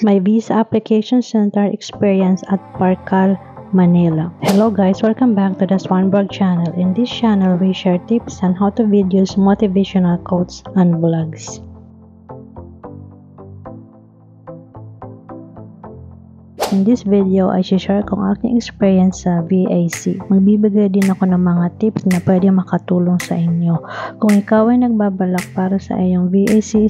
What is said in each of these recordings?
my visa application center experience at Parcal, Manila. Hello guys, welcome back to the Swanberg channel. In this channel, we share tips on how to videos, motivational quotes, and vlogs. In this video, ay share ko ang aking experience sa VAC. Magbibigay din ako ng mga tips na pwede makatulong sa inyo. Kung ikaw ay nagbabalak para sa iyong VAC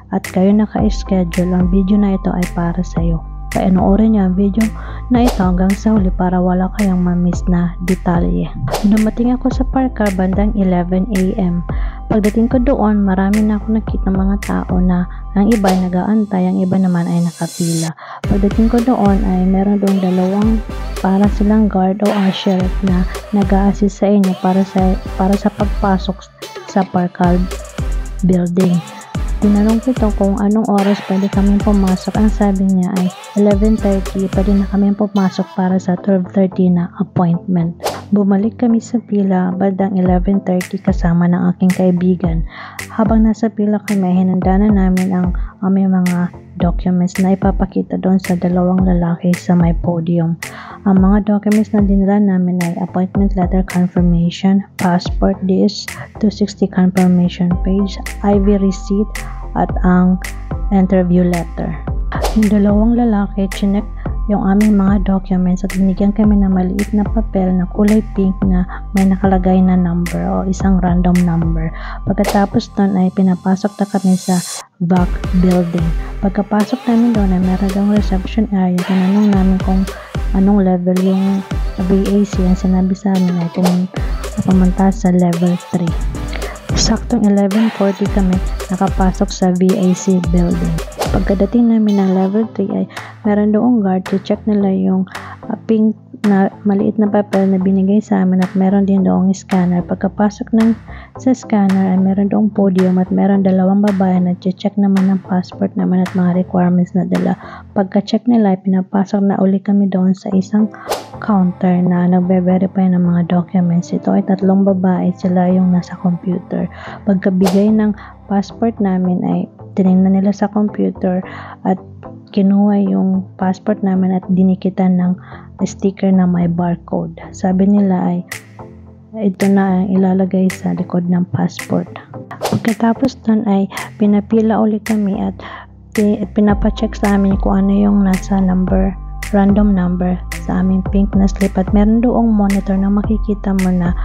at kayo naka-schedule, ang video na ito ay para sa iyo. Panoorin niyo ang video na ito hanggang sa huli para wala kayong ma-miss na detalye. Dumating ako sa Parcal bandang 11 AM. Pagdating ko doon, marami na ako nakita mga tao na ang iba ay nag-aantay, ang iba naman ay nakapila. Pagdating ko doon ay meron doon dalawang para silang guard o usher na nag-a-assist sa inyo para sa pagpasok sa Parcal building. Tinanong ko ito kung anong oras pwede kami pumasok. Ang sabi niya ay 11:30, pwede na kami pumasok para sa 12:30 na appointment. Bumalik kami sa pila bandang 11:30 kasama ng aking kaibigan. Habang nasa pila kami, hinanda na namin ang aming mga documents na ipapakita doon sa dalawang lalaki sa may podium. Ang mga documents na dinala namin ay appointment letter confirmation, passport, DS-260 confirmation page, IV receipt, at ang interview letter. Yung dalawang lalaki, chinek yung aming mga documents at binigyan kami ng maliit na papel na kulay pink na may nakalagay na number o isang random number. Pagkatapos nun ay pinapasok na kami sa VAC building. Pagkapasok namin doon ay meron doong reception area. Tinanong namin kung anong level yung VAC. Ang sinabi sa amin ay pumunta sa level 3. Saktong 11:40 kami nakapasok sa VAC building. Pagkadating namin ng level 3 ay meron doong guard to check nila yung pink na maliit na papel na binigay sa amin at meron din doong scanner. Pagkapasok sa scanner ay meron doong podium at meron dalawang babae na check naman ng passport naman at mga requirements na dala. Pagka-check nila ay pinapasok na uli kami doon sa isang counter na nagbe-verify ng mga documents. Ito ay tatlong babae, sila yung nasa computer. Pagkabigay ng passport namin ay tinignan nila sa computer at kinuha yung passport namin at dinikitan ng sticker na may barcode. Sabi nila ay ito na ang ilalagay sa likod ng passport. Pagkatapos nun ay pinapila ulit kami at pinapacheck sa amin kung ano yung nasa number, random number sa aming pink na slip at meron doong monitor na makikita mo na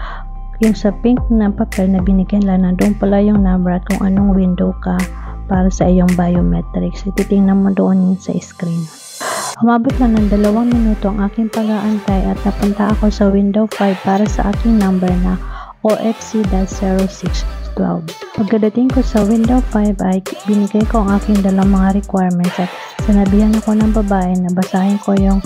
yung sa pink na papel na binigyan lang na doon pala yung number at kung anong window ka para sa iyong biometrics. Ititingnan mo doon sa screen. Umabot lang ng 2 minuto ang aking pag-aantay at napunta ako sa window 5 para sa aking number na OFC-0612. Pagkadating ko sa window 5 ay binigay ko ang aking dalawang mga requirements at sinabihan ako ng babae na basahin ko yung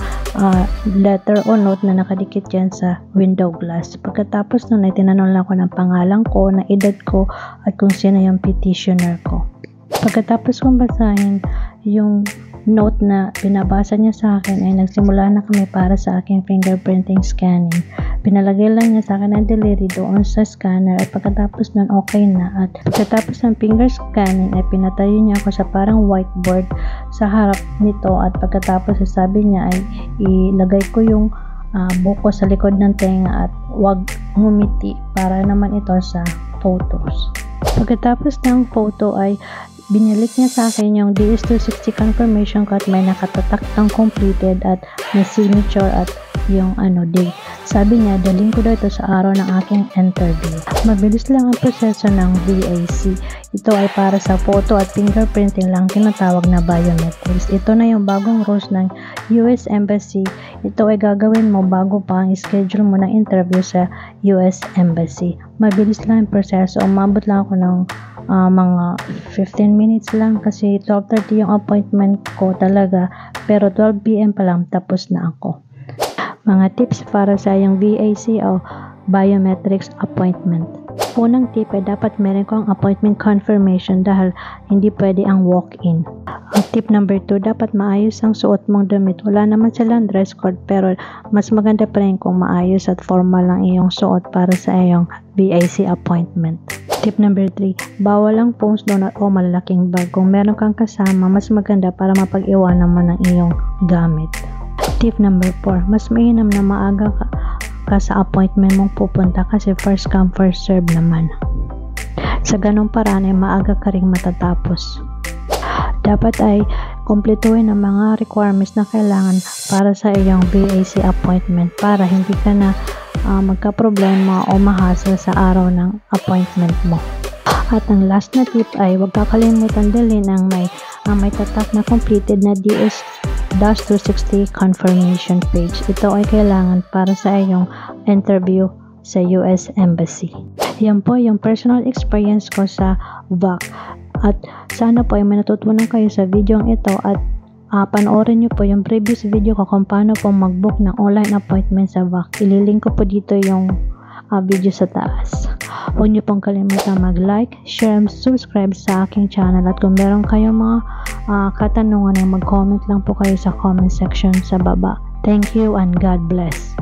letter o note na nakadikit yan sa window glass. Pagkatapos nun ay tinanong lang ako ng pangalan ko, na edad ko at kung sino yung petitioner ko. Pagkatapos kong basahin yung note na pinabasa niya sa akin ay nagsimula na kami para sa aking fingerprinting scanning. Pinalagay lang niya sa akin ang daliri doon sa scanner at pagkatapos nun okay na. At pagkatapos ng finger scanning ay pinatayo niya ako sa parang whiteboard sa harap nito at pagkatapos sabi niya ay ilagay ko yung buko sa likod ng tenga at wag humiti para naman ito sa photos. Pagkatapos ng photo ay binalik niya sa akin yung DS-260 confirmation card, may nakatatak ng completed at may signature at yung date. Sabi niya, daling ko daw ito sa araw ng aking interview. Mabilis lang ang proseso ng VAC. Ito ay para sa photo at fingerprinting lang tinatawag na biometrics. Ito na yung bagong rules ng US Embassy. Ito ay gagawin mo bago pa ang schedule mo ng interview sa US Embassy. Mabilis lang ang proseso. Umabot lang ako ng mga 15 minutes lang kasi 12:30 yung appointment ko talaga, pero 12 PM pa lang tapos na ako. Mga tips para sa yung VAC o biometrics appointment. Unang tip ay dapat meron kang appointment confirmation dahil hindi pwede ang walk-in. Ang tip number 2, dapat maayos ang suot mong damit. Wala naman silang dress code pero mas maganda pa rin kung maayos at formal lang iyong suot para sa iyong VAC appointment. Tip number 3, bawal ang phones, donut o malalaking bag. Kung meron kang kasama, mas maganda para mapag-iwanan mo ng iyong gamit. Tip number 4, mas mainam na maaga ka sa appointment mong pupunta kasi first come first serve naman. Sa ganong paraan ay maaga ka ring matatapos. Dapat ay kumpletuhin ang mga requirements na kailangan para sa iyong VAC appointment para hindi ka na magka-problema o mahasel sa araw ng appointment mo. At ang last na tip ay huwag kakalimutan dalhin ang may tatak na completed na DS-260 confirmation page. Ito ay kailangan para sa iyong interview sa US Embassy. Yan po yung personal experience ko sa VAC. At sana po ay may natutunan kayo sa video ito at panoorin nyo po yung previous video ko kung paano po mag-book ng online appointment sa VAC. Ililink ko po dito yung video sa taas. Huwag nyo pong kalimutan mag-like, share, and subscribe sa aking channel. At kung meron kayong mga katanungan ay mag-comment lang po kayo sa comment section sa baba. Thank you and God bless.